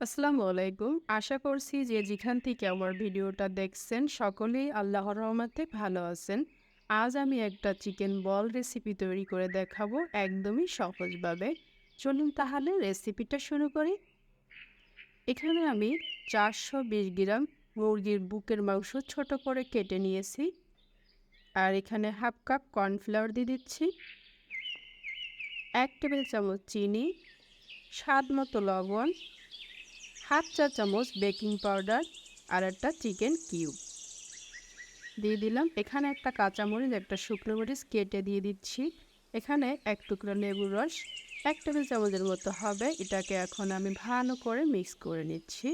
আসসালামু আলাইকুম। আশা করছি যে যেখান থেকে আমার ভিডিওটা দেখছেন সকলেই আল্লাহর রহমতে ভালো আছেন। আজ আমি একটা চিকেন বল রেসিপি তৈরি করে দেখাবো একদমই সহজভাবে। চলুন তাহলে রেসিপিটা শুরু করি। এখানে আমি 420 গ্রাম মুরগির বুকের মাংস ছোট করে কেটে নিয়েছি। আর এখানে হাফ কাপ কর্নফ্লাওয়ার দিয়ে দিচ্ছি, 1 টেবিল চামচ চিনি, স্বাদ মতো লবণ, হাফ চা চামচ বেকিং পাউডার আর একটা চিকেন কিউব দিয়ে দিলাম। এখানে একটা কাঁচামরিচ, একটা শুকনো মরিচ কেটে দিয়ে দিচ্ছি। এখানে এক টুকরো লেবুর রস 1 টেবিল চামচের মতো হবে। এটাকে এখন আমি ভালো করে মিক্স করে নিচ্ছি।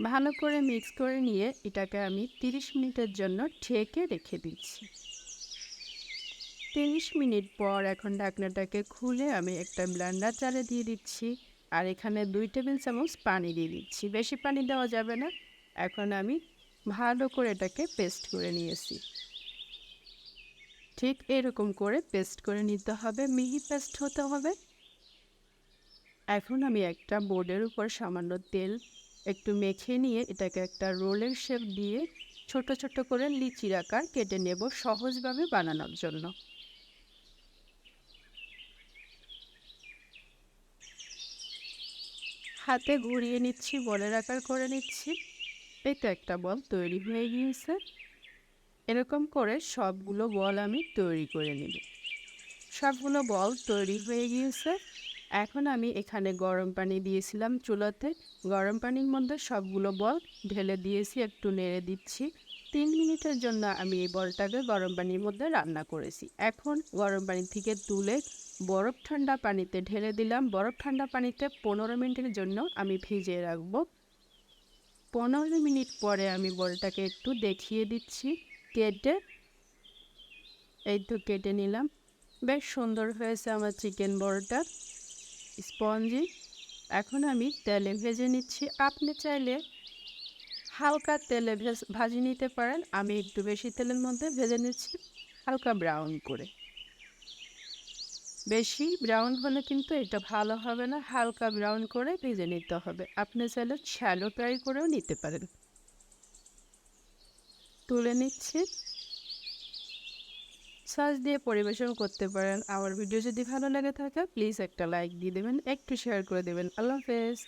ভালো করে মিক্স করে নিয়ে এটাকে আমি 30 মিনিটের জন্য ঢেকে রেখে দিচ্ছি। 30 মিনিট পর এখন ঢাকনাটাকে খুলে আমি একটা ব্লেন্ডার জারে দিয়ে দিচ্ছি। আর এখানে 2 টেবিল চামচ পানি দিয়ে দিচ্ছি, বেশি পানি দেওয়া যাবে না। এখন আমি ভালো করে এটাকে পেস্ট করে নিয়েছি। ঠিক এরকম করে পেস্ট করে নিতে হবে, মিহি পেস্ট হতে হবে। এখন আমি একটা বোর্ডের উপর সামান্য তেল একটু মেখে নিয়ে এটাকে একটা রোলের শেপ দিয়ে ছোট ছোট করে লিচির আকার কেটে নেব সহজভাবে বানানোর জন্য। হাতে ঘুরিয়ে নিচ্ছি, বলের আকার করে নিচ্ছি। এই তো একটা বল তৈরি হয়ে গিয়েছে। এরকম করে সবগুলো বল আমি তৈরি করে নেব। সবগুলো বল তৈরি হয়ে গিয়েছে। এখন আমি এখানে গরম পানি দিয়েছিলাম চুলাতে। গরম পানির মধ্যে সবগুলো বল ঢেলে দিয়েছি, একটু নেড়ে দিচ্ছি। 3 মিনিটের জন্য আমি এই বলটাকে গরম পানির মধ্যে রান্না করেছি। এখন গরম পানি থেকে তুলে বরফ ঠান্ডা পানিতে ঢেলে দিলাম। বরফ ঠান্ডা পানিতে 15 মিনিটের জন্য আমি ভিজিয়ে রাখবো। 15 মিনিট পরে আমি বলটাকে একটু দেখিয়ে দিচ্ছি কেটে। এই তো কেটে নিলাম। বেশ সুন্দর হয়েছে আমার চিকেন বড়টা, স্পঞ্জি। এখন আমি তেলে ভেজে নিচ্ছি। আপনি চাইলে হালকা তেলে ভাজি নিতে পারেন। আমি একটু বেশি তেলের মধ্যে ভেজে নিচ্ছি, হালকা ব্রাউন করে। বেশি ব্রাউন হলে কিন্তু এটা ভালো হবে না, হালকা ব্রাউন করে ভেজে নিতে হবে। আপনি চাইলে শ্যালো ফ্রাই করেও নিতে পারেন। তুলে নিচ্ছি, সস দিয়ে পরিবেশন করতে পারেন। আমার ভিডিও যদি ভালো লাগে থাকে প্লিজ একটা লাইক দিয়ে দেবেন, একটু শেয়ার করে দেবেন। আল্লাহ হাফেজ।